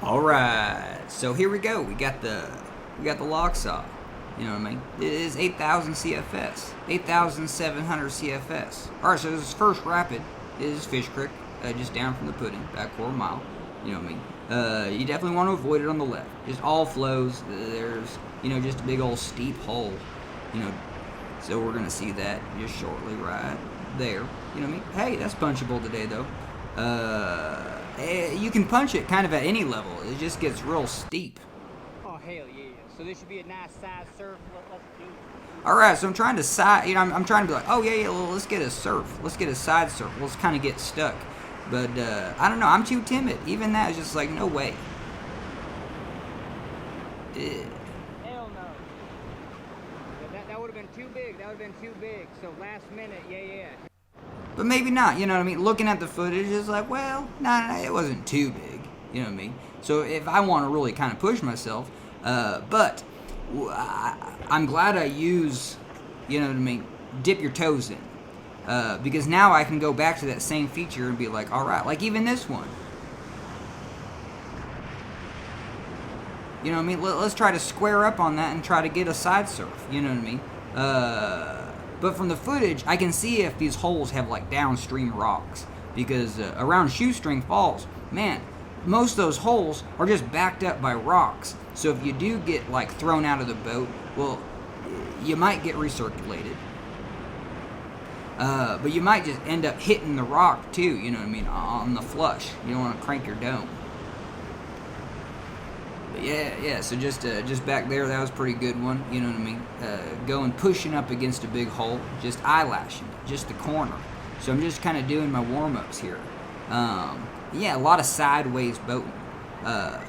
All right, so here we go. We got the Locksaw. You know what I mean? It is 8,000 CFS, 8,700 CFS. All right, so this first rapid is Fish Creek, just down from the pudding, about a quarter mile. You know what I mean? You definitely want to avoid it on the left. Just all flows. There's just a big old steep hole. So we're gonna see that just shortly right there. You know what I mean? Hey, that's punchable today though. You can punch it kind of at any level. It just gets real steep. Oh, hell yeah. So this should be a nice size surf. Let's do it. Alright, so I'm trying to I'm trying to be like, oh yeah, well, let's get a surf. Let's get a side surf. Let's kind of get stuck. But, I don't know. I'm too timid. Even that is just like, no way. Hell no. That would have been too big. That would have been too big. So last minute, yeah. But maybe not, you know what I mean? Looking at the footage, it's like, well, nah, it wasn't too big, you know what I mean? So if I want to really kind of push myself, but I'm glad I use, you know what I mean, dip your toes in. Because now I can go back to that same feature and be like, all right, like even this one. You know what I mean? Let's try to square up on that and try to get a side surf, you know what I mean? But from the footage, I can see if these holes have like downstream rocks. Because around Shoestring Falls, man, most of those holes are just backed up by rocks. So if you do get like thrown out of the boat, well, you might get recirculated. But you might just end up hitting the rock too, you know what I mean, on the flush. You don't want to crank your dome. But yeah, so just back there, that was a pretty good one, you know what I mean? Going pushing up against a big hole, just eyelashing it, just the corner. So I'm just kind of doing my warm-ups here. Yeah, a lot of sideways boating. But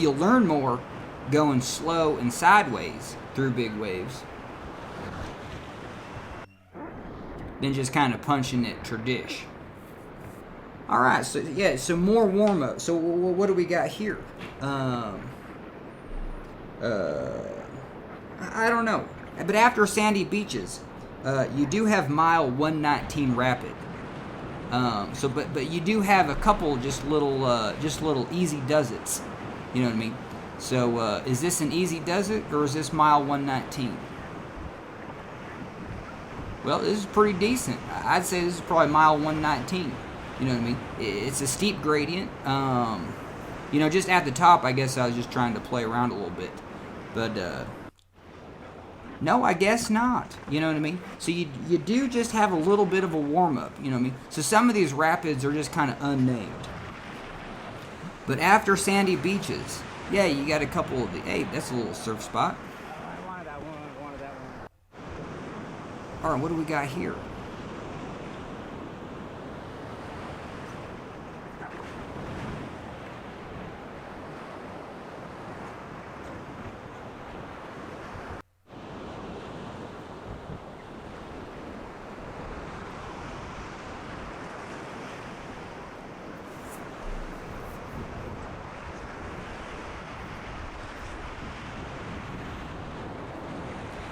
you'll learn more going slow and sideways through big waves than just kind of punching it tradish. All right, so yeah, so more warm-up. So what do we got here? I don't know. But after sandy beaches, you do have mile 119 rapid. But you do have a couple just little easy does-its. You know what I mean? So is this an easy does-it or is this mile 119? Well, this is pretty decent. I'd say this is probably mile 119. You know what I mean? It's a steep gradient. Just at the top, I guess I was just trying to play around a little bit. But, no, I guess not. You know what I mean? So you do just have a little bit of a warm-up. You know what I mean? So some of these rapids are just kind of unnamed. But after sandy beaches, yeah, you got a couple of the... Hey, that's a little surf spot. I wanted that one. All right, what do we got here?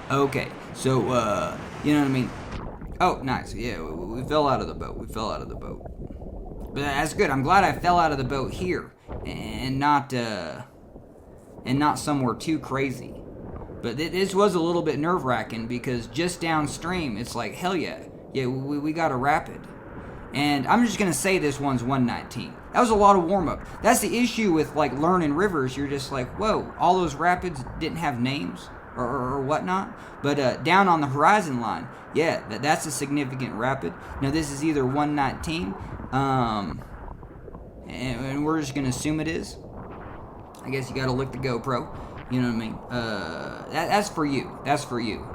Okay, so, you know what I mean? Oh, nice, yeah, we fell out of the boat, But that's good, I'm glad I fell out of the boat here, and not somewhere too crazy. But this was a little bit nerve-wracking, because just downstream, it's like, hell yeah, we got a rapid. And I'm just going to say this one's 119. That was a lot of warm-up. That's the issue with, like, learning rivers, you're just like, whoa, all those rapids didn't have names? Or whatnot, but down on the horizon line, yeah, that's a significant rapid. Now this is either 119, and we're just gonna assume it is. I guess you gotta lick the GoPro, you know what I mean? That's for you. That's for you.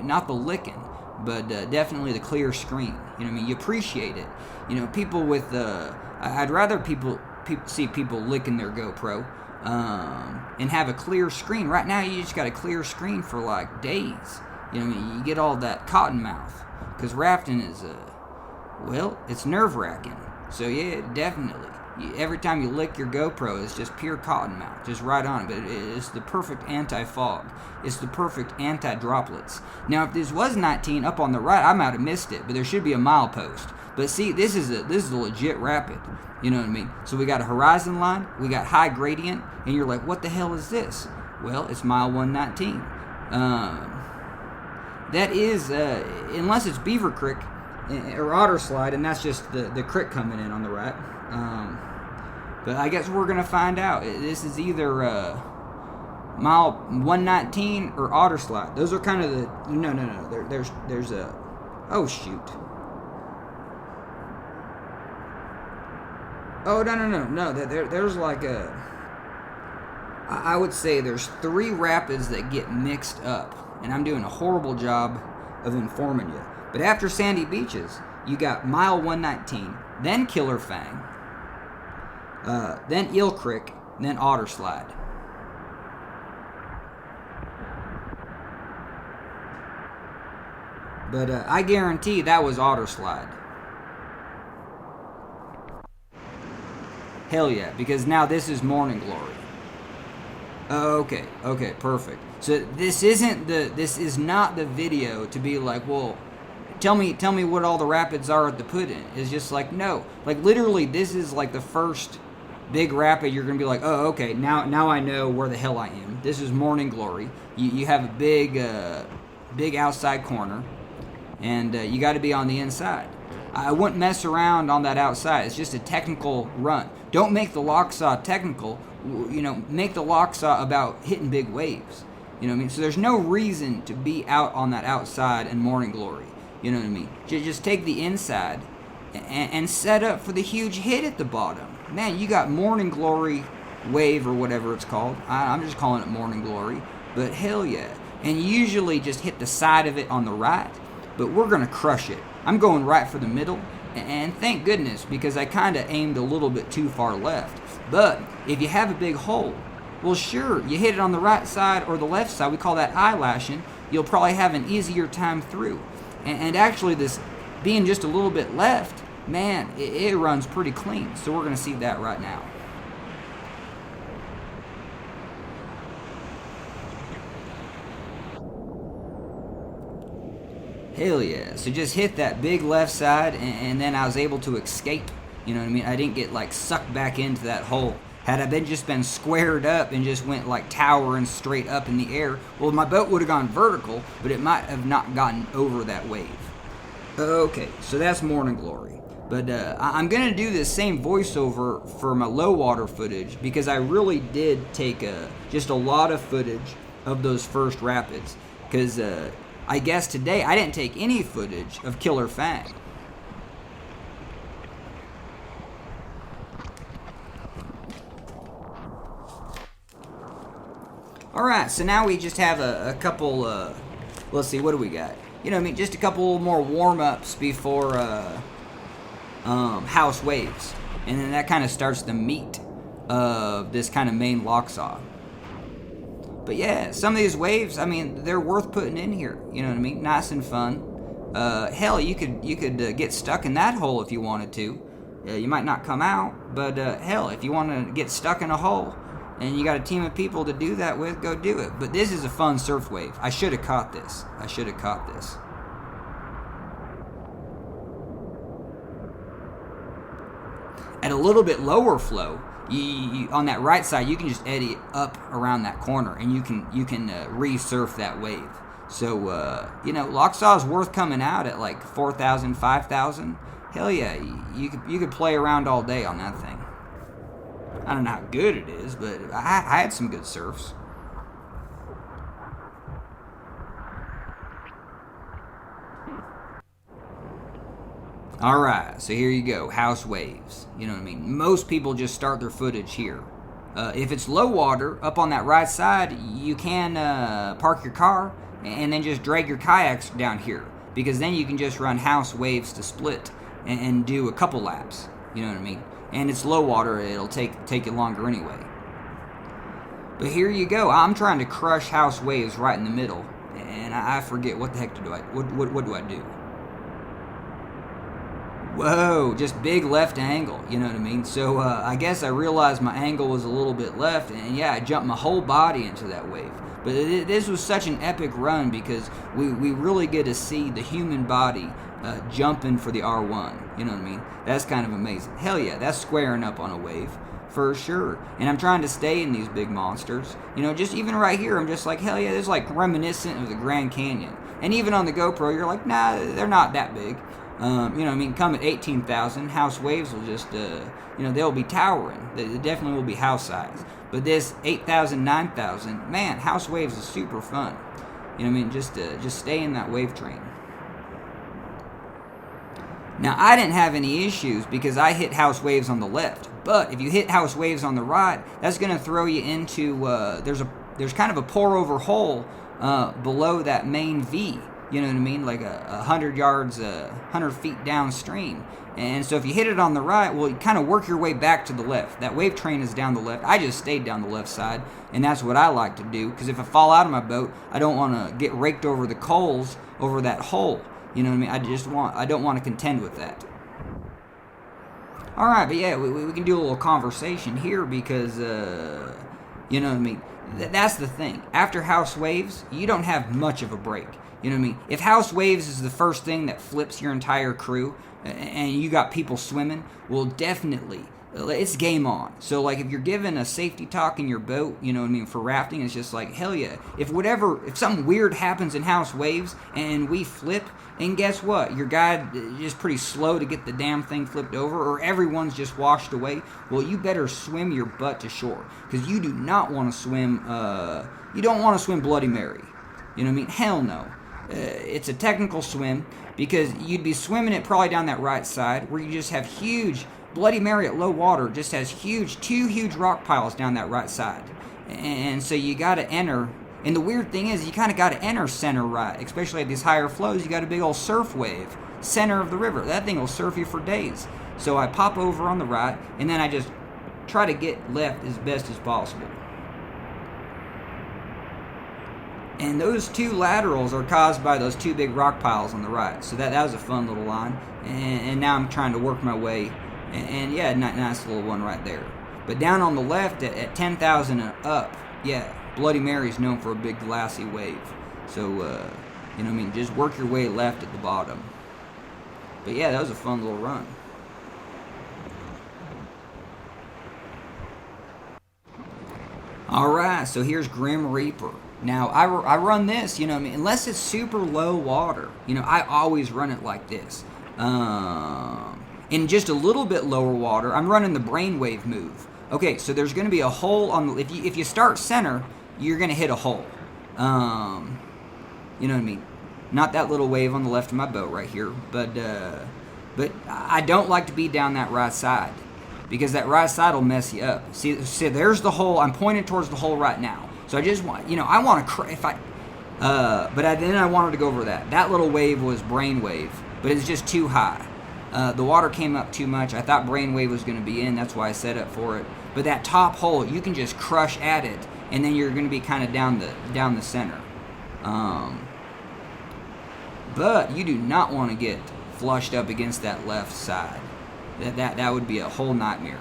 Not the licking, but definitely the clear screen. You know what I mean? You appreciate it. People with I'd rather people see people licking their GoPro. And have a clear screen. Right now, you just got a clear screen for like days. You know what I mean? You get all that cotton mouth. Because rafting is, it's nerve-wracking. So yeah, definitely. every time you lick your GoPro, it's just pure cottonmouth, just right on it. But it's the perfect anti-fog. It's the perfect anti-droplets. Now, if this was 19 up on the right, I might have missed it, but there should be a milepost. But see, this is a legit rapid. You know what I mean? So we got a horizon line, we got high gradient, and you're like, what the hell is this? Well, it's mile 119. That is, unless it's Beaver Creek or Otter Slide, and that's just the creek coming in on the right. But I guess we're gonna find out. This is either mile 119 or Otter Slide. Those are kind of the no. There's a oh shoot. Oh no. There's like I would say there's 3 rapids that get mixed up, and I'm doing a horrible job of informing you. But after Sandy Beaches, you got mile 119, then Killer Fang, then Eel Creek, then Otter Slide. But I guarantee that was Otter Slide. Hell yeah, because now this is Morning Glory. Okay, perfect. So this is not the video to be like, well, tell me what all the rapids are at the put-in. It's just like, no. Like, literally, this is like the first big rapid. You're going to be like, oh, okay, now I know where the hell I am. This is Morning Glory. You have a big outside corner, and you got to be on the inside. I wouldn't mess around on that outside. It's just a technical run. Don't make the Locksaw technical. Make the Locksaw about hitting big waves. You know what I mean? So there's no reason to be out on that outside in Morning Glory. You know what I mean? Just take the inside and set up for the huge hit at the bottom. Man, you got Morning Glory wave or whatever it's called. I'm just calling it Morning Glory. But hell yeah. And you usually just hit the side of it on the right. But we're going to crush it. I'm going right for the middle. And thank goodness, because I kind of aimed a little bit too far left. But if you have a big hole, well, sure, you hit it on the right side or the left side. We call that eyelashing. You'll probably have an easier time through. And actually, this being just a little bit left, man, it runs pretty clean. So we're going to see that right now. Hell yeah. So just hit that big left side, and then I was able to escape. You know what I mean? I didn't get like sucked back into that hole. Had I just been squared up and just went like towering straight up in the air, well, my boat would have gone vertical, but it might have not gotten over that wave. Okay, so that's Morning Glory. But I'm going to do this same voiceover for my low water footage, because I really did take just a lot of footage of those first rapids. Because I guess today I didn't take any footage of Killer Fang. Alright, so now we just have a couple, let's see, what do we got? You know what I mean, just a couple more warm-ups before house waves. And then that kind of starts the meat of this kind of main Locksaw. But yeah, some of these waves, I mean, they're worth putting in here. You know what I mean? Nice and fun. Hell, you could get stuck in that hole if you wanted to. You might not come out, but hell, if you want to get stuck in a hole and you got a team of people to do that with, go do it. But this is a fun surf wave. I should have caught this. At a little bit lower flow, you on that right side, you can just eddy up around that corner, and you can resurf that wave. So Locksaw is worth coming out at like 4,000, 5,000. Hell yeah, you could play around all day on that thing. I don't know how good it is, but I had some good surfs. Alright, so here you go, house waves. You know what I mean? Most people just start their footage here. If it's low water, up on that right side, you can park your car and then just drag your kayaks down here, because then you can just run house waves to split and do a couple laps. You know what I mean? And it's low water, it'll take you longer anyway. But here you go. I'm trying to crush house waves right in the middle, and I forget what the heck what do I do? Whoa, just big left angle, you know what I mean? So I guess I realized my angle was a little bit left, and yeah, I jumped my whole body into that wave. But this was such an epic run because we really get to see the human body jumping for the R1, you know what I mean? That's kind of amazing. Hell yeah, that's squaring up on a wave, for sure. And I'm trying to stay in these big monsters. You know, just even right here, I'm just like, hell yeah, this is like reminiscent of the Grand Canyon. And even on the GoPro, you're like, nah, they're not that big. You know what I mean? Come at 18,000, house waves will just, you know, they'll be towering. They definitely will be house size. But this 8,000, 9,000, man, house waves is super fun. You know what I mean? Just stay in that wave train. Now, I didn't have any issues because I hit house waves on the left. But if you hit house waves on the right, that's going to throw you into, there's kind of a pour-over hole below that main V. You know what I mean? Like 100 yards, 100 feet downstream. And so if you hit it on the right, well, you kind of work your way back to the left. That wave train is down the left. I just stayed down the left side, and that's what I like to do. Because if I fall out of my boat, I don't want to get raked over the coals over that hole. You know what I mean? I don't want to contend with that. All right, but yeah, we can do a little conversation here because, you know what I mean? That's the thing. After house waves, you don't have much of a break. You know what I mean? If house waves is the first thing that flips your entire crew and you got people swimming, well, definitely, it's game on. So, like, if you're given a safety talk in your boat, you know what I mean, for rafting, it's just like, hell yeah. If something weird happens in house waves and we flip, and guess what? Your guy is pretty slow to get the damn thing flipped over, or everyone's just washed away, well, you better swim your butt to shore. Because you do not want to swim, you don't want to swim Bloody Mary. You know what I mean? Hell no. It's a technical swim because you'd be swimming it probably down that right side where you just have huge Bloody Mary at low water just has two huge rock piles down that right side, and so you got to enter. And the weird thing is you kind of got to enter center right, especially at these higher flows. You got a big old surf wave center of the river. That thing will surf you for days. So I pop over on the right and then I just try to get left as best as possible. And those two laterals are caused by those two big rock piles on the right. So that was a fun little line. And now I'm trying to work my way. And yeah, nice little one right there. But down on the left at 10,000 and up, yeah, Bloody Mary's known for a big glassy wave. So, you know what I mean, just work your way left at the bottom. But yeah, that was a fun little run. Alright, so here's Grim Reaper. Now, I run this, you know what I mean, unless it's super low water. You know, I always run it like this. In just a little bit lower water, I'm running the brainwave move. Okay, so there's going to be a hole on the... If you start center, you're going to hit a hole. You know what I mean? Not that little wave on the left of my boat right here, but I don't like to be down that right side because that right side will mess you up. See, there's the hole. I'm pointing towards the hole right now. So I just want, you know, I want to, then I wanted to go over that. That little wave was brainwave, but it's just too high. The water came up too much. I thought brainwave was going to be in. That's why I set up for it. But that top hole, you can just crush at it, and then you're going to be kind of down the center. But you do not want to get flushed up against that left side. That would be a whole nightmare.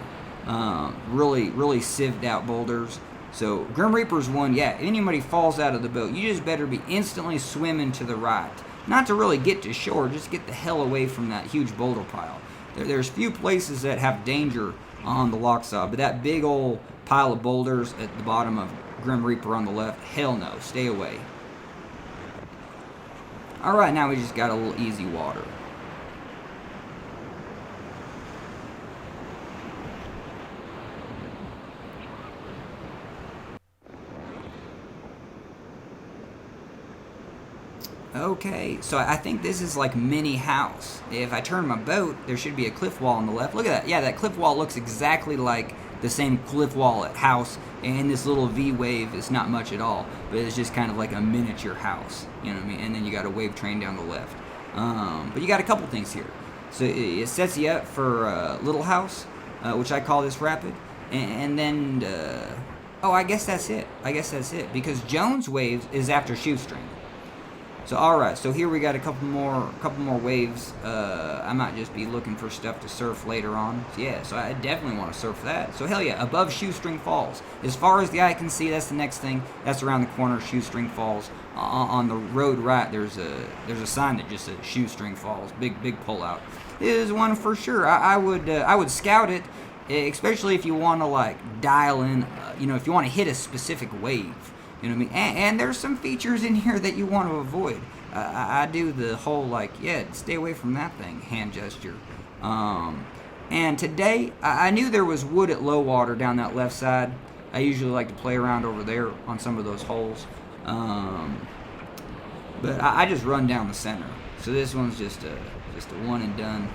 Really sieved out boulders. So Grim Reaper's one, yeah, if anybody falls out of the boat, you just better be instantly swimming to the right. Not to really get to shore, just get the hell away from that huge boulder pile. There's few places that have danger on the Lochsa, but that big old pile of boulders at the bottom of Grim Reaper on the left, hell no, stay away. Alright, now we just got a little easy water. Okay, so I think this is like mini house. If I turn my boat, there should be a cliff wall on the left. Look at that. Yeah, that cliff wall looks exactly like the same cliff wall at house. And this little V wave is not much at all, but it's just kind of like a miniature house. You know what I mean? And then you got a wave train down the left. But you got a couple things here. So it sets you up for Little House, which I call this rapid. And then, I guess that's it. Because Jones Waves is after Shoestring. So all right, so here we got a couple more waves. I might just be looking for stuff to surf later on. So yeah, so I definitely want to surf that. So hell yeah, above Shoestring Falls. As far as the eye can see, that's the next thing. That's around the corner, Shoestring Falls. On the road right, there's a sign that just says Shoestring Falls. Big pullout. It is one for sure. I would scout it, especially if you want to like dial in. If you want to hit a specific wave. You know what I mean? And there's some features in here that you want to avoid. I do the whole like, yeah, stay away from that thing hand gesture. And today, I knew there was wood at low water down that left side. I usually like to play around over there on some of those holes. But I just run down the center. So this one's just a one and done.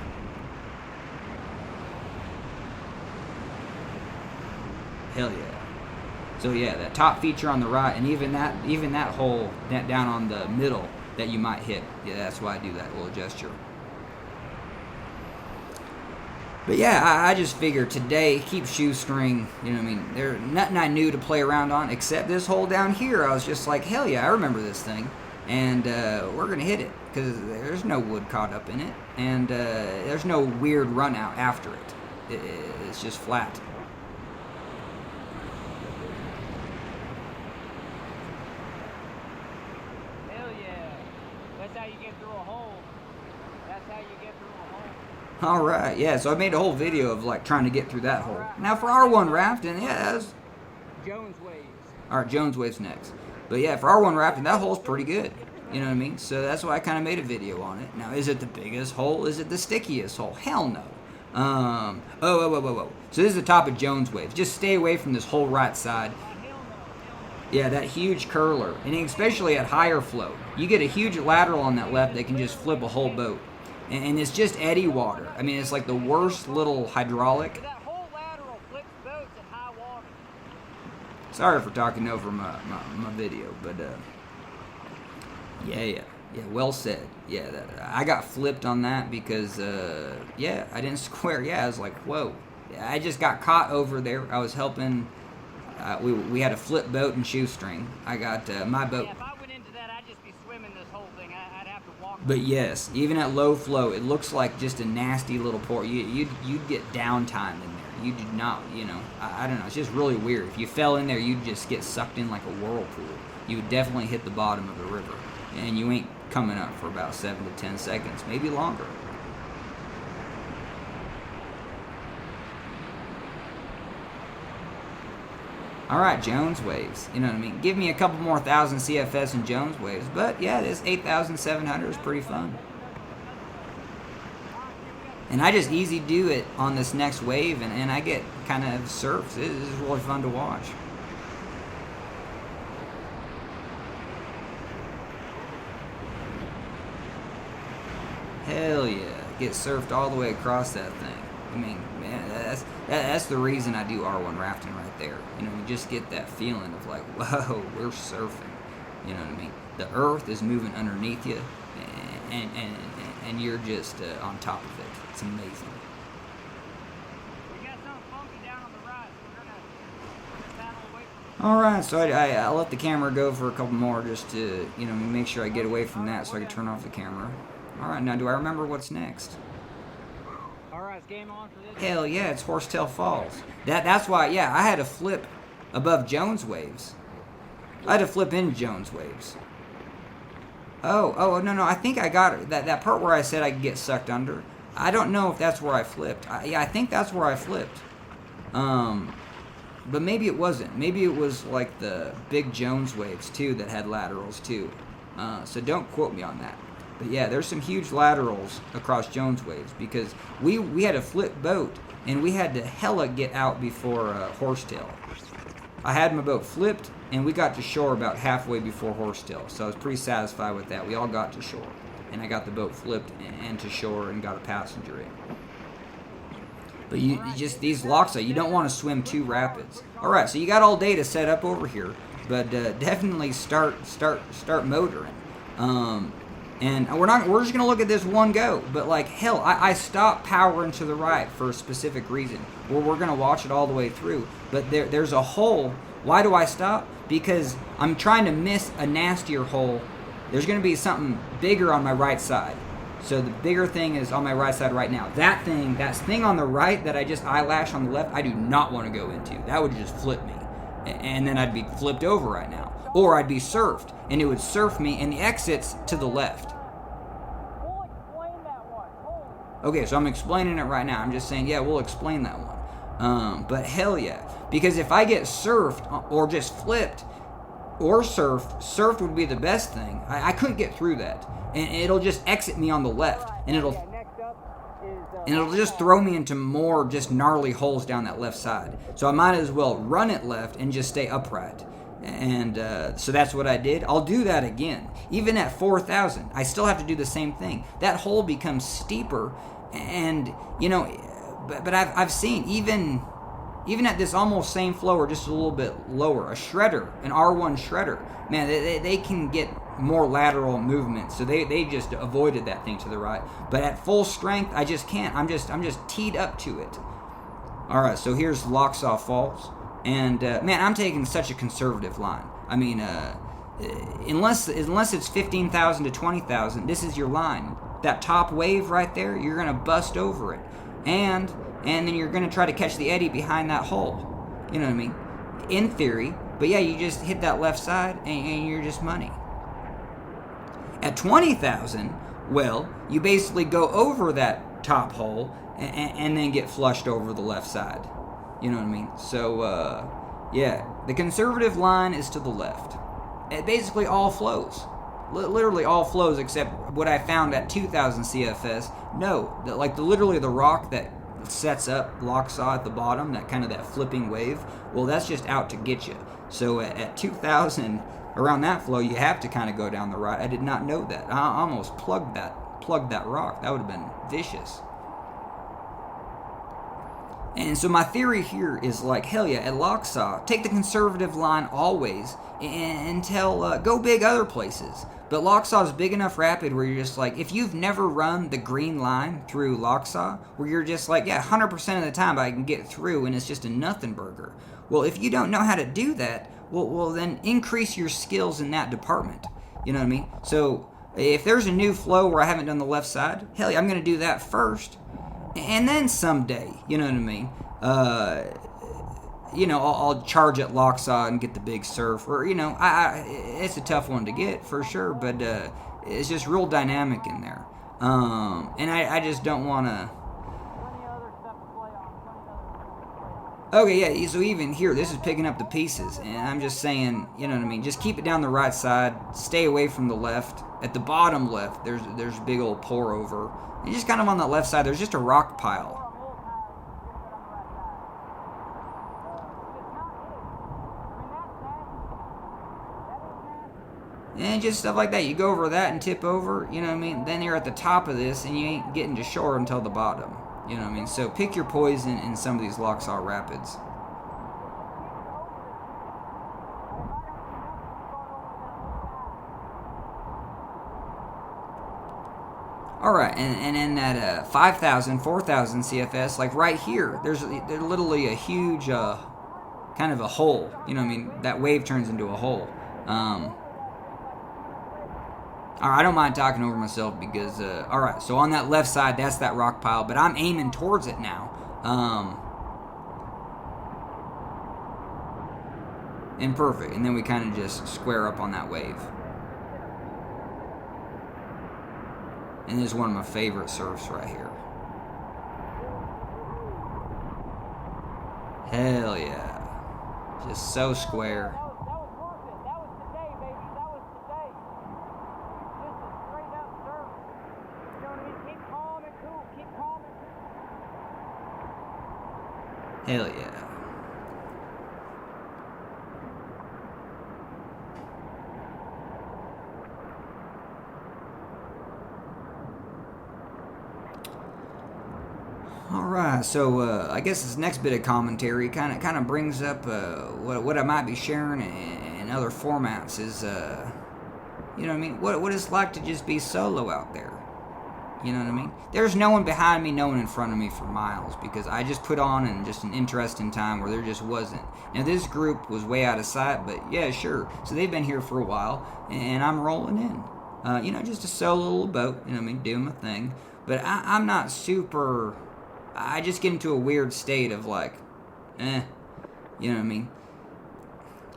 Hell yeah. So yeah, that top feature on the right, and even that hole that down on the middle that you might hit. Yeah, that's why I do that little gesture. But yeah, I just figured today, keep shoestring. You know what I mean? There's nothing I knew to play around on except this hole down here. I was just like, hell yeah, I remember this thing, and we're gonna hit it because there's no wood caught up in it, and there's no weird run out after it. It's just flat. All right, yeah. So I made a whole video of like trying to get through that hole. Now for R1 rafting, yeah, that's Jones waves. All right, Jones waves next. But yeah, for R1 rafting, that hole's pretty good. You know what I mean? So that's why I kind of made a video on it. Now, is it the biggest hole? Is it the stickiest hole? Hell no. Whoa. So this is the top of Jones waves. Just stay away from this whole right side. Yeah, that huge curler, and especially at higher flow, you get a huge lateral on that left that can just flip a whole boat. And it's just eddy water. I mean, it's like the worst little hydraulic. That whole lateral flips boats at high water. Sorry for talking over my video, but yeah, well said. Yeah, I got flipped on that because yeah, I didn't square. Yeah, I was like, whoa. I just got caught over there. I was helping. We had a flip boat and shoestring. I got my boat. Yeah, if I went into that, I'd just be swimming this whole thing. I'd have to walk. But yes, even at low flow, it looks like just a nasty little port. You'd get downtime in there. You did not, I don't know. It's just really weird. If you fell in there, you'd just get sucked in like a whirlpool. You would definitely hit the bottom of the river, and you ain't coming up for about 7 to 10 seconds, maybe longer. All right, Jones waves. You know what I mean? Give me a couple more 1,000 CFS in Jones waves. But yeah, this 8,700 is pretty fun. And I just easy do it on this next wave, and I get kind of surfs. This is really fun to watch. Hell yeah. Get surfed all the way across that thing. I mean, man, that's the reason I do R1 rafting right there. You just get that feeling of like, whoa, we're surfing. You know what I mean? The earth is moving underneath you, and you're just on top of it. It's amazing. We got something funky down on the right, so we're gonna paddle away from it. All right, so I let the camera go for a couple more just to make sure I get away from that so I can turn off the camera. All right, now do I remember what's next? Alright, it's game on for this. Hell yeah, it's Horsetail Falls. That's why, yeah, I had to flip above Jones waves. I had to flip in Jones waves. Oh, no, I think I got it. That part where I said I could get sucked under, I don't know if that's where I flipped. Yeah, I think that's where I flipped. But maybe it wasn't. Maybe it was like the big Jones waves, too, that had laterals, too. So don't quote me on that. But yeah, there's some huge laterals across Jones waves because we had a flip boat and we had to hella get out before Horsetail. I had my boat flipped and we got to shore about halfway before Horsetail, so I was pretty satisfied with that. We all got to shore, and I got the boat flipped and to shore and got a passenger in. But you just these Lochsa, you don't want to swim too rapids. All right, so you got all day to set up over here, but definitely start motoring. And we're just gonna look at this one go, but like hell, I stopped powering to the right for a specific reason. We're gonna watch it all the way through, but there's a hole. Why do I stop? Because I'm trying to miss a nastier hole there's going to be something bigger on my right side. So the bigger thing is on my right side right now. That thing on the right that I just eyelash on the left, I do not want to go into. That would just flip me. And then I'd be flipped over right now. Or I'd be surfed, and it would surf me, and the exit's to the left. Okay, so I'm explaining it right now. I'm just saying, yeah, we'll explain that one. But hell yeah. Because if I get surfed or just flipped or surfed would be the best thing. I couldn't get through that. And it'll just exit me on the left. And it'll just throw me into more just gnarly holes down that left side. So I might as well run it left and just stay upright. And so that's what I did. I'll do that again. Even at 4,000, I still have to do the same thing. That hole becomes steeper. And, you know, but I've seen even at this almost same flow or just a little bit lower, a shredder, an R1 shredder, man, they can get more lateral movement. So they just avoided that thing to the right. But at full strength, I just can't. I'm just teed up to it. All right, so here's Locksaw Falls. And, man, I'm taking such a conservative line. I mean, unless it's 15,000 to 20,000, this is your line. That top wave right there, you're going to bust over it. And then you're going to try to catch the eddy behind that hole. You know what I mean? In theory. But, yeah, you just hit that left side, and you're just money. At 20,000, well, you basically go over that top hole and then get flushed over the left side. You know what I mean? So, yeah, the conservative line is to the left. It basically all flows. Literally all flows except what I found at 2,000 CFS. No, literally the rock that sets up Lochsa at the bottom, that flipping wave, well, that's just out to get you. So at 2,000, around that flow, you have to kind of go down the right. I did not know that. I almost plugged that rock. That would have been vicious. And so my theory here is like, hell yeah, at Lochsa, take the conservative line always until go big other places. But Lochsa is big enough rapid where you're just like, if you've never run the green line through Lochsa, where you're just like, yeah, 100% of the time I can get through and it's just a nothing burger. Well, if you don't know how to do that, well then increase your skills in that department. You know what I mean? So if there's a new flow where I haven't done the left side, hell yeah, I'm going to do that first. And then someday, you know what I mean? I'll charge at Lochsa and get the big surf. Or, it's a tough one to get for sure, but it's just real dynamic in there. And I just don't want to. Okay, yeah, so even here, this is picking up the pieces. And I'm just saying, you know what I mean? Just keep it down the right side. Stay away from the left. At the bottom left, there's a big old pour over. And just kind of on that left side, there's just a rock pile. And just stuff like that. You go over that and tip over, you know what I mean? Then you're at the top of this and you ain't getting to shore until the bottom. You know what I mean? So pick your poison in some of these Lochsa rapids. Alright, and in that 5,000, 4,000 CFS, like right here, there's literally a huge kind of a hole. You know what I mean? That wave turns into a hole. Alright, I don't mind talking over myself because, alright, so on that left side, that's that rock pile, but I'm aiming towards it now. And perfect, and then we kind of just square up on that wave. And this is one of my favorite surfs right here. Hell yeah. Just so square. Hell yeah. Alright, so I guess this next bit of commentary kind of brings up what I might be sharing in other formats is, you know what I mean, what it's like to just be solo out there. You know what I mean? There's no one behind me, no one in front of me for miles because I just put on in just an interesting time where there just wasn't. Now this group was way out of sight, but yeah, sure. So they've been here for a while, and I'm rolling in. Just a solo little boat, you know what I mean, doing my thing. But I'm not super, I just get into a weird state of like, you know what I mean?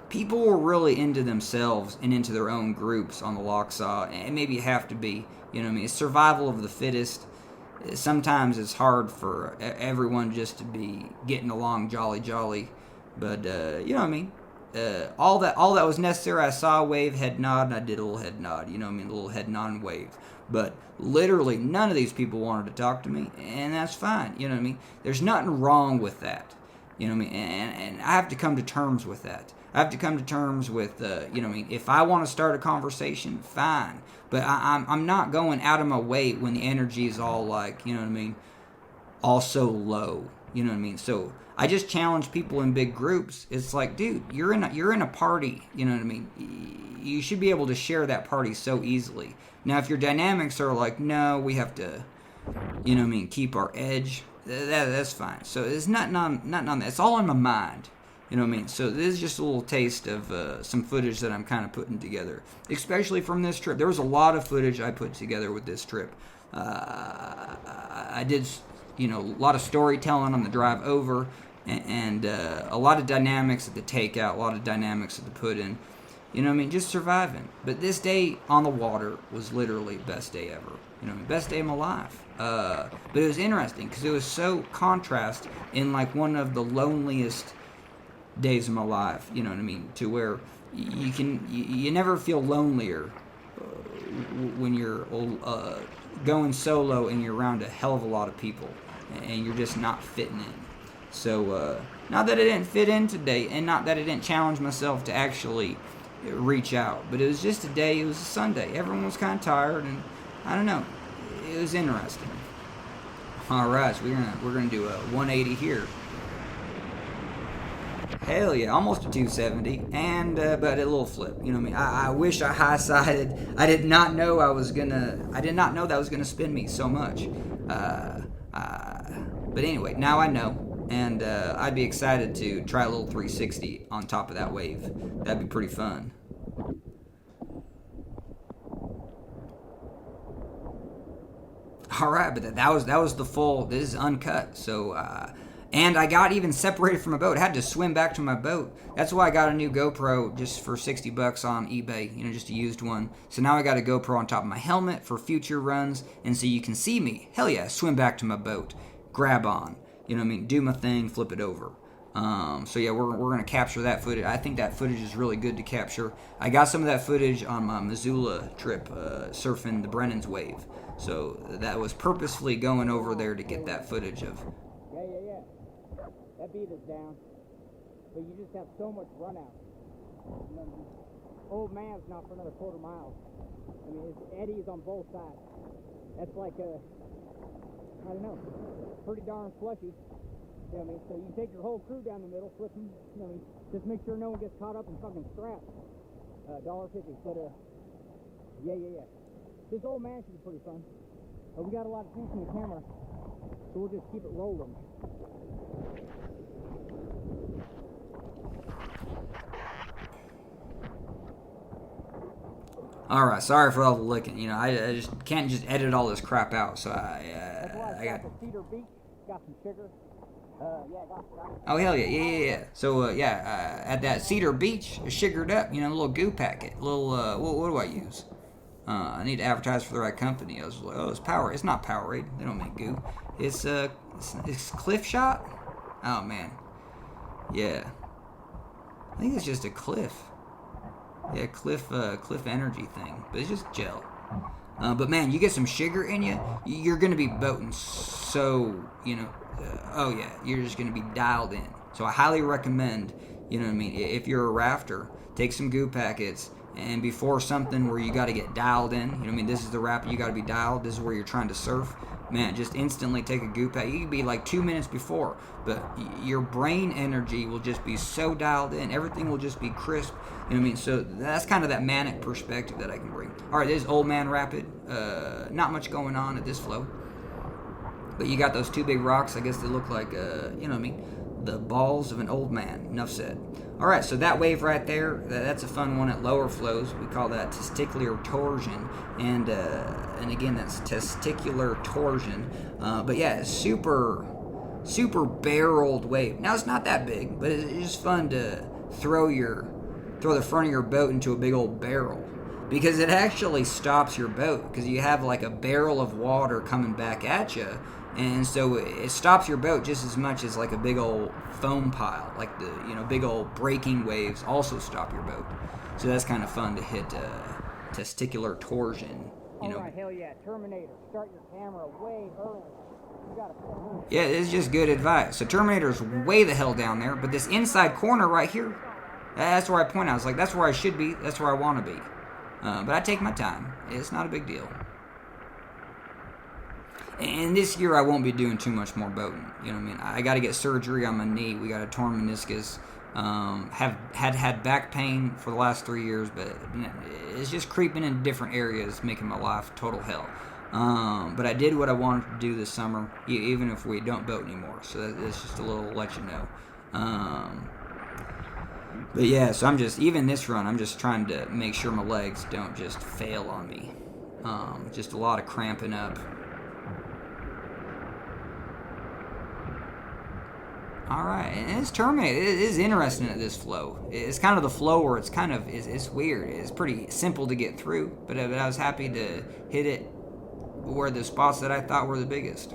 People were really into themselves and into their own groups on the Lochsa, and maybe you have to be, you know what I mean? It's survival of the fittest. Sometimes it's hard for everyone just to be getting along jolly, but you know what I mean? All that was necessary. I saw a wave, head nod, and I did a little head nod, you know what I mean? A little head nod and wave. But literally none of these people wanted to talk to me, and that's fine, you know what I mean? There's nothing wrong with that, you know what I mean? And I have to come to terms with that. I have to come to terms with, you know what I mean? If I want to start a conversation, fine. But I'm not going out of my way when the energy is all like, you know what I mean, all so low, you know what I mean? So I just challenge people in big groups. It's like, dude, you're in a party, you know what I mean? You should be able to share that party so easily. Now, if your dynamics are like, no, we have to, you know what I mean, keep our edge, that's fine. So it's nothing on that. It's all in my mind. You know what I mean? So this is just a little taste of some footage that I'm kind of putting together, especially from this trip. There was a lot of footage I put together with this trip. I did, you know, a lot of storytelling on the drive over, and a lot of dynamics at the takeout, a lot of dynamics at the put-in. You know what I mean? Just surviving. But this day on the water was literally best day ever. You know, best day of my life. But it was interesting because it was so contrast in like one of the loneliest days of my life, you know what I mean, to where you never feel lonelier when you're going solo and you're around a hell of a lot of people and you're just not fitting in. So not that I didn't fit in today, and not that I didn't challenge myself to actually reach out, but it was just a day. It was a Sunday. Everyone was kind of tired, and I don't know, it was interesting. All right, so we're gonna do a 180 here. Hell yeah, almost a 270, and but a little flip. You know what I mean? I wish I high-sided. I did not know that was gonna spin me so much. But anyway, now I know, and I'd be excited to try a little 360 on top of that wave. That'd be pretty fun. All right, but that was the full. This is uncut, so. And I got even separated from my boat. I had to swim back to my boat. That's why I got a new GoPro just for $60 on eBay, you know, just a used one. So now I got a GoPro on top of my helmet for future runs, and so you can see me. Hell yeah, swim back to my boat, grab on, you know what I mean, do my thing, flip it over. So yeah, we're gonna capture that footage. I think that footage is really good to capture. I got some of that footage on my Missoula trip, surfing the Brennan's wave. So that was purposefully going over there to get that footage of. Yeah. That beat is down. But you just have so much run out. Old man's not for another quarter mile. I mean, it's eddies on both sides. That's like I don't know, pretty darn slushy. You know what I mean? So you take your whole crew down the middle, flip them, you know what I mean? Just make sure no one gets caught up in fucking straps. $1.50. But yeah. This old man should be pretty fun. We got a lot of things in the camera, so we'll just keep it rolling. All right, sorry for all the licking. You know, I just can't just edit all this crap out. So I got the Cedar Beach, got some sugar. Got Oh hell yeah. So at that Cedar Beach, I sugared up. You know, a little goo packet. A little what do I use? I need to advertise for the right company. I was like, oh, it's Powerade. It's not Powerade. They don't make goo. It's Cliff Shot. Oh man, yeah. I think it's just a Cliff. Yeah, Cliff energy thing, but it's just gel. But man, you get some sugar in you, you're gonna be boating. So you know, oh yeah, you're just gonna be dialed in. So I highly recommend. You know what I mean? If you're a rafter, take some goo packets. And before something where you got to get dialed in, you know what I mean? This is the rapid, you got to be dialed. This is where you're trying to surf. Man, just instantly take a goo pack. You can be like 2 minutes before, but your brain energy will just be so dialed in. Everything will just be crisp. You know what I mean? So that's kind of that manic perspective that I can bring. All right, this is Old Man Rapid. Not much going on at this flow. But you got those two big rocks. I guess they look like, you know what I mean? The balls of an old man. Enough said. All right, so that wave right there, that's a fun one at lower flows. We call that testicular torsion, and again, that's testicular torsion. But yeah, super barreled wave. Now it's not that big, but it's just fun to throw the front of your boat into a big old barrel, because it actually stops your boat, because you have like a barrel of water coming back at you, and so it stops your boat just as much as like a big old foam pile, like the big old breaking waves also stop your boat. So that's kind of fun to hit testicular torsion. All right, hell yeah, Terminator, start your camera way early. You gotta Yeah, it's just good advice. So Terminator's way the hell down there, but this inside corner right here, that's where I point out. It's like, that's where I should be. That's where I want to be. But I take my time. It's not a big deal. And this year I won't be doing too much more boating. You know what I mean? I got to get surgery on my knee. We got a torn meniscus. Have had back pain for the last 3 years, but it's just creeping in different areas, making my life total hell. But I did what I wanted to do this summer, even if we don't boat anymore. So that's just a little let you know. But yeah, so even this run, I'm just trying to make sure my legs don't just fail on me. Just a lot of cramping up. All right, and it's Terminator. It is interesting at this flow. It's kind of the flow where it's weird. It's pretty simple to get through, but I was happy to hit it where the spots that I thought were the biggest.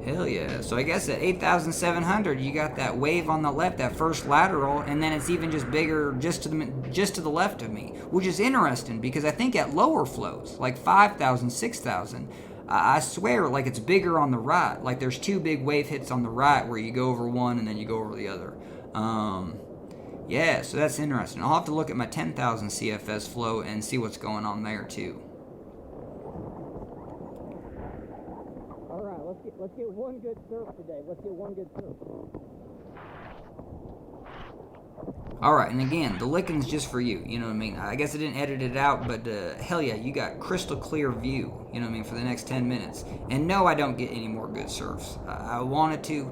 Hell yeah. So I guess at 8,700, you got that wave on the left, that first lateral, and then it's even just bigger just to the left of me, which is interesting because I think at lower flows, like 5,000, 6,000, I swear like it's bigger on the right. Like there's two big wave hits on the right where you go over one and then you go over the other. Yeah, so that's interesting. I'll have to look at my 10,000 CFS flow and see what's going on there too. Let's get one good surf today. Let's get one good surf. All right, and again, the licking's just for you. You know what I mean? I guess I didn't edit it out, but hell yeah, you got crystal clear view. You know what I mean, for the next 10 minutes. And no, I don't get any more good surfs. I wanted to.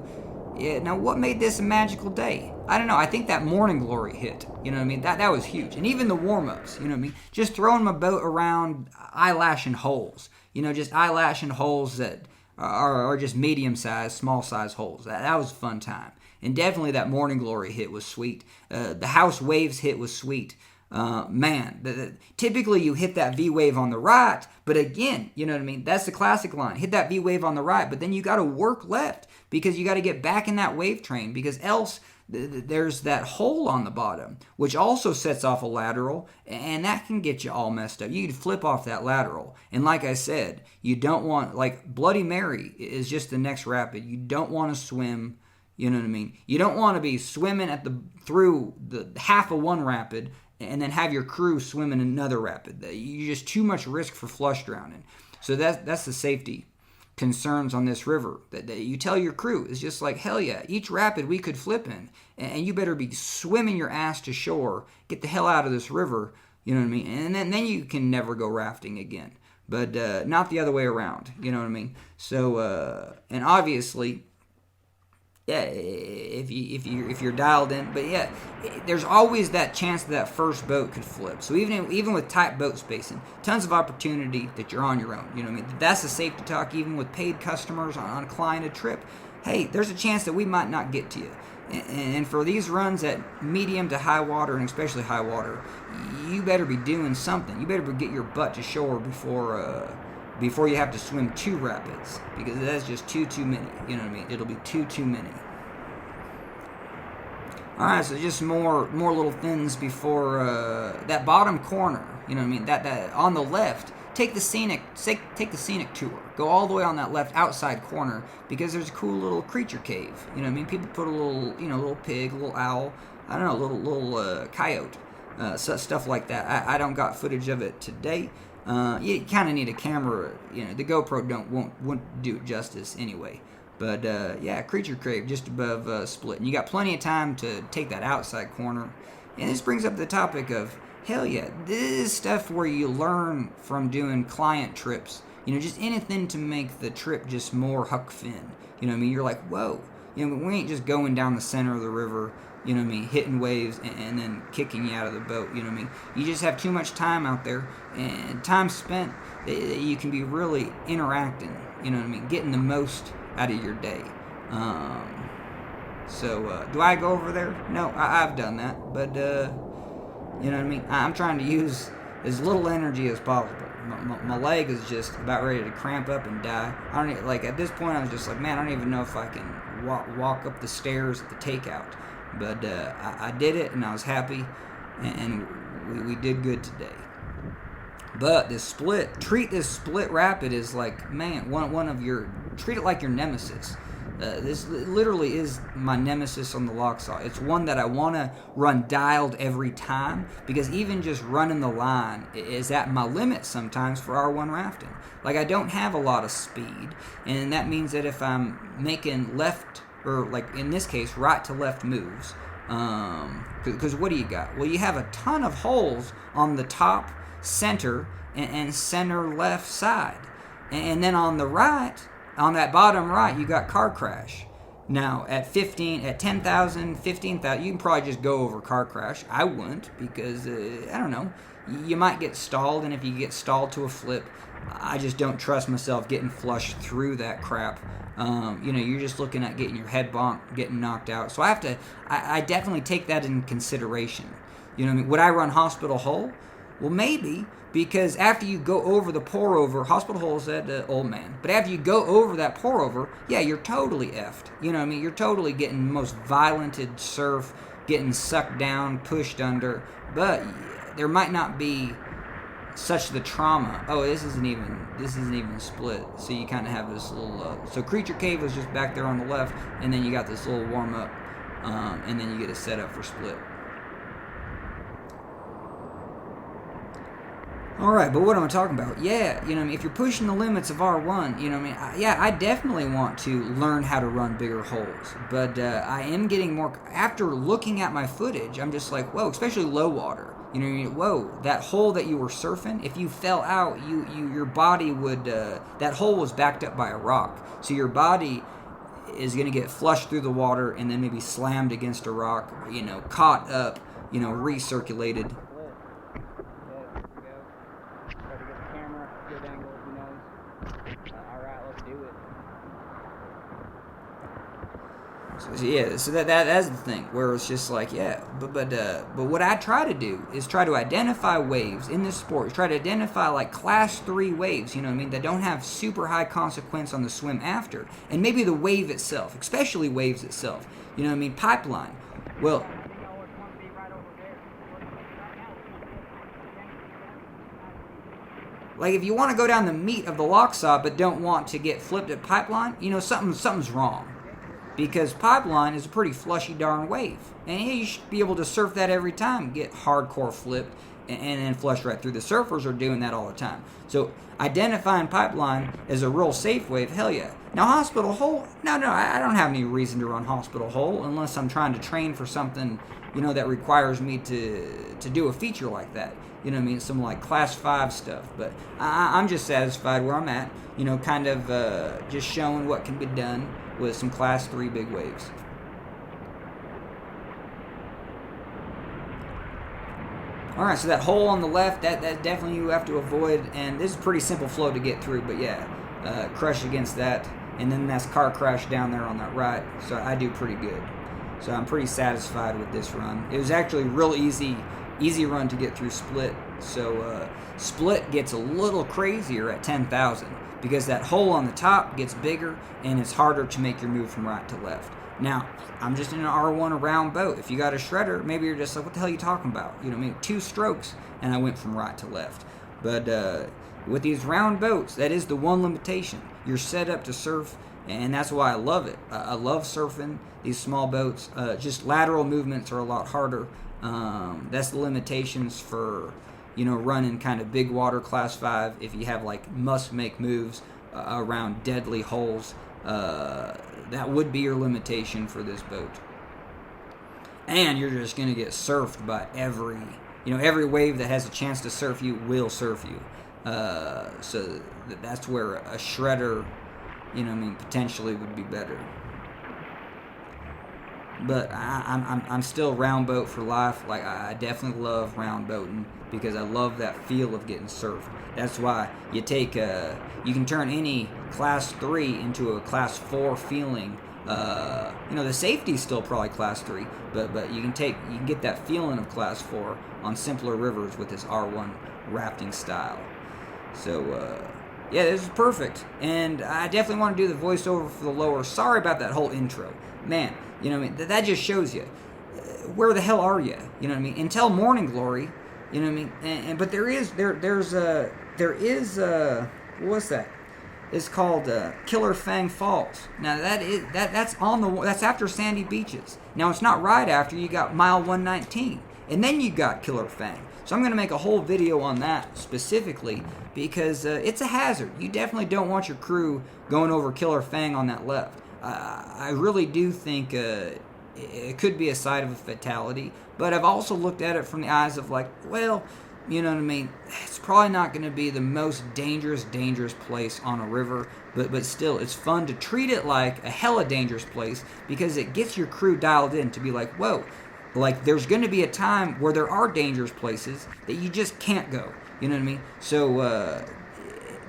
Yeah. Now, what made this a magical day? I don't know. I think that morning glory hit. You know what I mean? That was huge. And even the warm-ups. You know what I mean? Just throwing my boat around eyelashing holes. You know, just eyelashing holes that are just medium-sized, small-sized holes. That was a fun time. And definitely that morning glory hit was sweet. The house waves hit was sweet. Typically you hit that V wave on the right, but again, you know what I mean? That's the classic line. Hit that V wave on the right, but then you got to work left because you got to get back in that wave train because else there's that hole on the bottom, which also sets off a lateral, and that can get you all messed up. You could flip off that lateral. And like I said, you don't want, like Bloody Mary is just the next rapid. You don't want to swim, you know what I mean? You don't want to be swimming through the half of one rapid and then have your crew swim in another rapid. You just too much risk for flush drowning. So that's the safety concerns on this river that you tell your crew. It's just like, hell yeah, each rapid we could flip in, and you better be swimming your ass to shore, get the hell out of this river, you know what I mean? And then you can never go rafting again, but not the other way around, you know what I mean? So and obviously, yeah, if you're dialed in, but yeah, there's always that chance that first boat could flip. So even with tight boat spacing, tons of opportunity that you're on your own. You know what I mean? That's the safety talk. Even with paid customers on a client trip, hey, there's a chance that we might not get to you. And for these runs at medium to high water, and especially high water, you better be doing something. You better get your butt to shore before you have to swim two rapids, because that's just too many. You know what I mean? It'll be too many. All right, so just more little things before that bottom corner. You know what I mean? That on the left. Take the scenic tour. Go all the way on that left outside corner because there's a cool little creature cave. You know what I mean? People put a little pig, a little owl, I don't know, little coyote, stuff like that. I don't got footage of it today. You kind of need a camera. You know, the GoPro won't do it justice anyway. But yeah, creature cave just above Split, and you got plenty of time to take that outside corner. And this brings up the topic of, hell yeah, this is stuff where you learn from doing client trips. Just anything to make the trip just more huck fin. You know what I mean? You're like, whoa. We ain't just going down the center of the river, hitting waves and then kicking you out of the boat, you know what I mean? You just have too much time out there, and time spent, you can be really interacting, you know what I mean? Getting the most out of your day. So do I go over there? No, I've done that, but, you know what I mean? I'm trying to use as little energy as possible. My leg is just about ready to cramp up and die. I don't like at this point. I was just like, man, I don't even know if I can walk up the stairs at the takeout. But I did it, and I was happy, and we did good today. But treat this split rapid is like, man, treat it like your nemesis. This literally is my nemesis on the Lochsa. It's one that I want to run dialed every time, because even just running the line is at my limit sometimes for R1 rafting. Like, I don't have a lot of speed, and that means that if I'm making left, or like in this case, right to left moves, because what do you got? Well, you have a ton of holes on the top, center, and center left side. And then on the right, on that bottom right, you got car crash. Now, at 10,000, 15,000, you can probably just go over car crash. I wouldn't, because, I don't know, you might get stalled, and if you get stalled to a flip, I just don't trust myself getting flushed through that crap. You're just looking at getting your head bonked, getting knocked out. So I definitely take that in consideration. You know what I mean? Would I run hospital hole? Well, maybe, because after you go over the pour over, hospital hole is that old man, but after you go over that pour over, yeah, you're totally effed. You know what I mean? You're totally getting most violented surf, getting sucked down, pushed under, but there might not be such the trauma. Oh, this isn't even split. So you kind of have this little, so Creature Cave was just back there on the left, and then you got this little warm up, and then you get a setup for split. All right, but what am I talking about? Yeah, you know what I mean? If you're pushing the limits of R1, you know what I mean? I definitely want to learn how to run bigger holes. But I am getting more... After looking at my footage, I'm just like, whoa, especially low water. You know what I mean? Whoa, that hole that you were surfing, if you fell out, your body would... that hole was backed up by a rock. So your body is going to get flushed through the water and then maybe slammed against a rock, caught up, recirculated. So that's the thing, where it's just like, yeah, but what I try to do is try to identify waves in this sport, try to identify like class 3 waves, you know what I mean, that don't have super high consequence on the swim after, and maybe the wave itself, especially waves itself, you know what I mean, pipeline, well, like if you want to go down the meat of the Lochsa but don't want to get flipped at pipeline, something's wrong. Because pipeline is a pretty flushy darn wave. And yeah, you should be able to surf that every time, get hardcore flipped, and then flush right through. The surfers are doing that all the time. So identifying pipeline as a real safe wave, hell yeah. Now hospital hole, no, I don't have any reason to run hospital hole unless I'm trying to train for something, that requires me to do a feature like that. You know what I mean? Some like class 5 stuff. But I'm just satisfied where I'm at, kind of just showing what can be done with some class 3 big waves. Alright, so that hole on the left, that definitely you have to avoid, and this is a pretty simple flow to get through, but yeah, crush against that, and then that's car crash down there on that right, so I do pretty good. So I'm pretty satisfied with this run. It was actually a real easy run to get through split, so split gets a little crazier at 10,000. Because that hole on the top gets bigger and it's harder to make your move from right to left. Now, I'm just in an R1 round boat. If you got a shredder, maybe you're just like, what the hell are you talking about? You know what I mean? 2 strokes and I went from right to left. But with these round boats, that is the one limitation. You're set up to surf, and that's why I love it. I love surfing these small boats. Just lateral movements are a lot harder. That's the limitations for... running kind of big water class 5, if you have like must make moves around deadly holes, that would be your limitation for this boat. and you're just going to get surfed by every wave that has a chance to surf you will surf you. So that's where a shredder, potentially would be better. But I'm still round boat for life. Like, I definitely love round boating because I love that feel of getting surfed. That's why you can turn any class 3 into a class 4 feeling. The safety's still probably class 3, but you can get that feeling of class 4 on simpler rivers with this R1 rafting style. So yeah, this is perfect, and I definitely want to do the voiceover for the lower. Sorry about that whole intro, man. That just shows you where the hell are you? Until morning glory, but there's what's that? It's called Killer Fang Falls. Now that's after Sandy Beaches. Now it's not right after. You got mile 119, and then you got Killer Fang. So I'm going to make a whole video on that specifically because it's a hazard. You definitely don't want your crew going over Killer Fang on that left. I really do think it could be a side of a fatality, but I've also looked at it from the eyes of like, well, it's probably not going to be the most dangerous place on a river, but still, it's fun to treat it like a hella dangerous place because it gets your crew dialed in to be like, whoa, like there's going to be a time where there are dangerous places that you just can't go. You know what I mean? So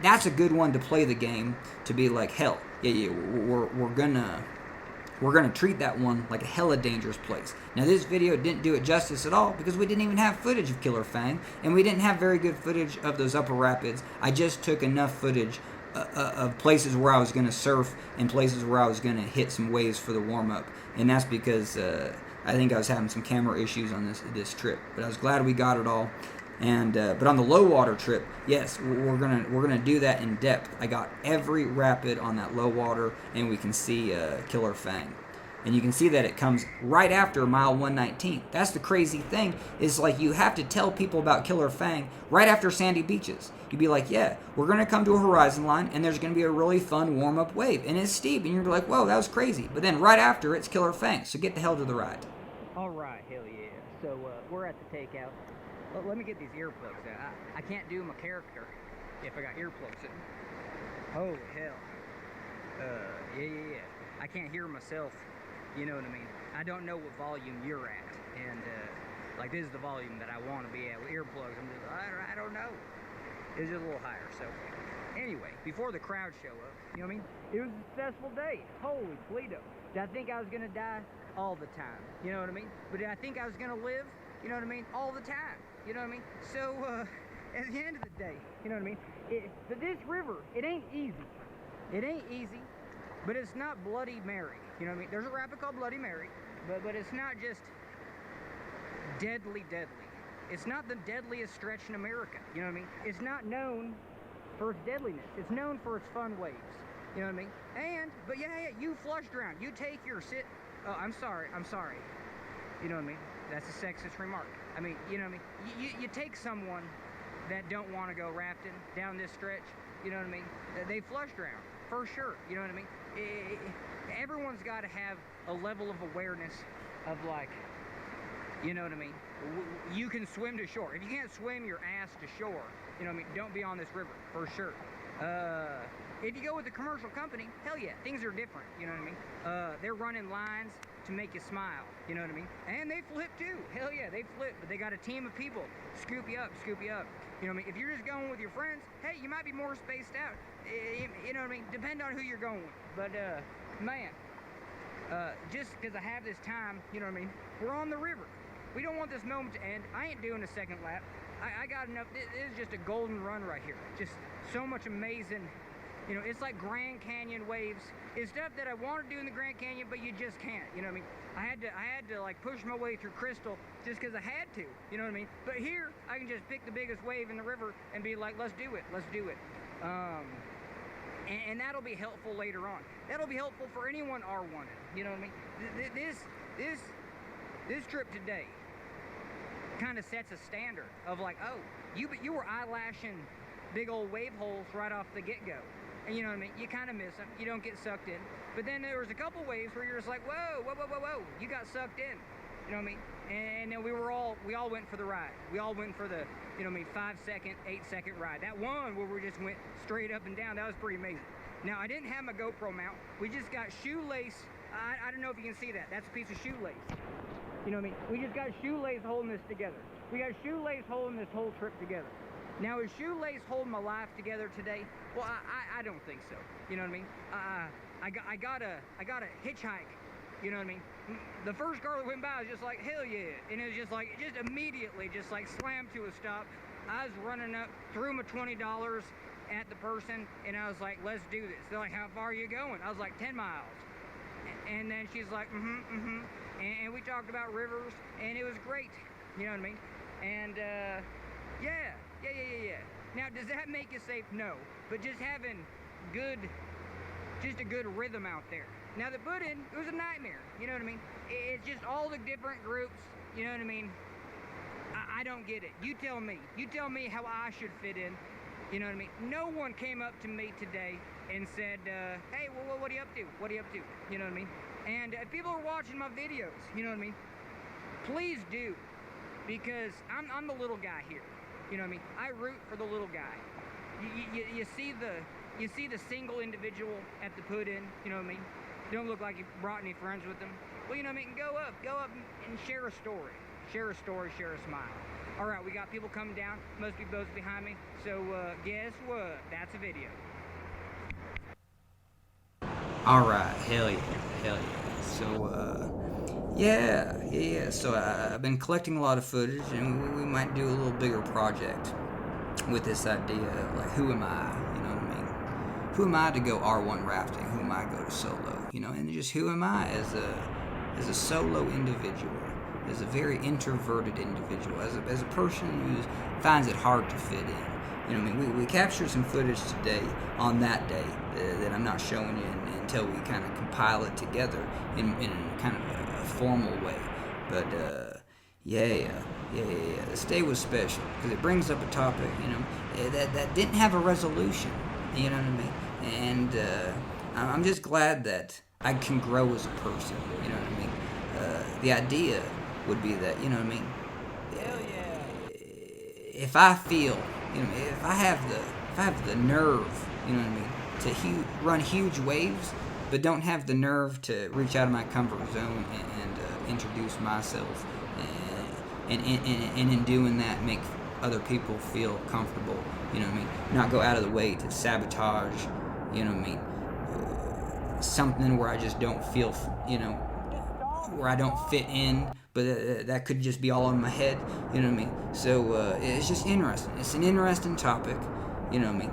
that's a good one to play the game, to be like, hell, yeah, we're gonna treat that one like a hella dangerous place. Now this video didn't do it justice at all because we didn't even have footage of Killer Fang, and we didn't have very good footage of those upper rapids. I just took enough footage of places where I was gonna surf and places where I was gonna hit some waves for the warm up, and that's because I think I was having some camera issues on this trip. But I was glad we got it all. And but on the low water trip, yes, we're gonna do that in depth. I got every rapid on that low water, and we can see Killer Fang, and you can see that it comes right after mile 119. That's the crazy thing, is like you have to tell people about Killer Fang right after Sandy Beaches. You'd be like, yeah, we're gonna come to a horizon line, and there's gonna be a really fun warm up wave, and it's steep, and you're like, whoa, that was crazy. But then right after it's Killer Fang. So get the hell to the right. All right, hell yeah. So we're at the takeout. Let me get these earplugs out. I can't do my character if I got earplugs in. Holy hell. Yeah. I can't hear myself, you know what I mean? I don't know what volume you're at, and like this is the volume that I want to be at with earplugs. I'm just, I don't know. It's just a little higher. So anyway, before the crowd show up, you know what I mean? It was a successful day. Holy Toledo. Did I think I was gonna die? All the time, you know what I mean? But did I think I was gonna live? You know what I mean? All the time. You know what I mean? So, at the end of the day, you know what I mean? This river, it ain't easy. It ain't easy, but it's not Bloody Mary. You know what I mean? There's a rapid called Bloody Mary, but it's not just deadly. It's not the deadliest stretch in America. You know what I mean? It's not known for its deadliness. It's known for its fun waves. You know what I mean? But yeah, you flush drown. You take your sit. Oh, I'm sorry. You know what I mean? That's a sexist remark. I mean, you know what I mean? You take someone that don't want to go rafting down this stretch, you know what I mean? They flush drown, for sure, you know what I mean? Everyone's got to have a level of awareness of like, you know what I mean? You can swim to shore. If you can't swim your ass to shore, you know what I mean? Don't be on this river, for sure. If you go with a commercial company, hell yeah, things are different, you know what I mean? They're running lines to make you smile, you know what I mean? And they flip too, hell yeah, they flip, but they got a team of people, scoop you up, you know what I mean? If you're just going with your friends, hey, you might be more spaced out, you know what I mean? Depend on who you're going with, but man, just because I have this time, you know what I mean? We're on the river. We don't want this moment to end. I ain't doing a second lap. I got enough. This is just a golden run right here. Just so much amazing. You know, it's like Grand Canyon waves. It's stuff that I want to do in the Grand Canyon, but you just can't. You know what I mean? I had to like push my way through Crystal just because I had to. You know what I mean? But here, I can just pick the biggest wave in the river and be like, let's do it. And that'll be helpful later on. That'll be helpful for anyone R1. You know what I mean? This trip today kind of sets a standard of like, oh, you were eyelashing big old wave holes right off the get-go. And you know what I mean? You kind of miss them. You don't get sucked in. But then there was a couple waves where you're just like, whoa, you got sucked in. You know what I mean? And then we all went for the ride. We all went for the, 5-second, 8-second ride. That one where we just went straight up and down, that was pretty amazing. Now, I didn't have my GoPro mount. We just got shoelace. I don't know if you can see that. That's a piece of shoelace. You know what I mean? We just got shoelace holding this together. We got shoelace holding this whole trip together. Now, is shoelace holding my life together today? Well, I don't think so. You know what I mean? I got a hitchhike. You know what I mean? The first car that went by was just like, hell yeah. And it was just like, just immediately, just like slammed to a stop. I was running up, threw my $20 at the person, and I was like, let's do this. They're like, how far are you going? I was like, 10 miles. And then she's like, and we talked about rivers, and it was great. You know what I mean? And, yeah. Now, does that make you safe? No. But just having just a good rhythm out there. Now, the put-in, it was a nightmare. You know what I mean? It's just all the different groups. You know what I mean? I don't get it. You tell me. You tell me how I should fit in. You know what I mean? No one came up to me today and said, hey, well, what are you up to? What are you up to? You know what I mean? And if people are watching my videos, you know what I mean? Please do. Because I'm the little guy here. You know what I mean? I root for the little guy. You see the single individual at the put-in, you know what I mean? Don't look like you brought any friends with them. Well, you know what I mean? Go up and share a story. Share a story, share a smile. All right, we got people coming down. Must be boats behind me. So guess what? That's a video. All right, hell yeah. So, yeah. So I've been collecting a lot of footage, and we might do a little bigger project with this idea of, like, who am I? You know what I mean? Who am I to go R1 rafting? Who am I to go to solo? You know, and just who am I as a solo individual, as a very introverted individual, as a person who finds it hard to fit in. You know what I mean? We captured some footage today on that day that I'm not showing you until we kind of compile it together in kind of a formal way. But yeah. This day was special because it brings up a topic, you know, that didn't have a resolution. You know what I mean? And I'm just glad that I can grow as a person. You know what I mean? The idea would be that, you know what I mean? Hell yeah. If I feel, you know, if I have the nerve, you know what I mean, to run huge waves, but don't have the nerve to reach out of my comfort zone and introduce myself, and in doing that, make other people feel comfortable. You know what I mean? Not go out of the way to sabotage. You know what I mean? Something where I just don't feel, you know, where I don't fit in, but that could just be all in my head, you know what I mean? So it's just interesting. It's an interesting topic, you know what I mean?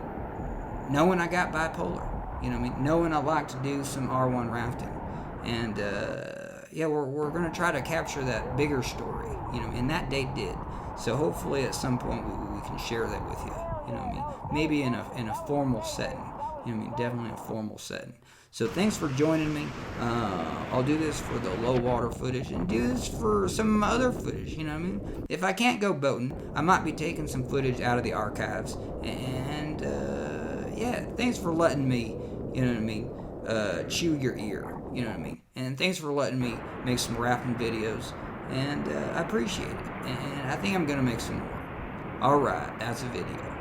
Knowing I got bipolar, you know what I mean? Knowing I like to do some R1 rafting, and yeah, we're gonna try to capture that bigger story, you know, and that date did. So hopefully at some point we can share that with you, you know what I mean? Maybe in a formal setting, you know what I mean? Definitely a formal setting. So thanks for joining me. I'll do this for the low water footage and do this for some other footage, you know what I mean? If I can't go boating, I might be taking some footage out of the archives. And yeah, thanks for letting me, you know what I mean, chew your ear, you know what I mean? And thanks for letting me make some rafting videos. And I appreciate it. And I think I'm going to make some more. Alright, that's a video.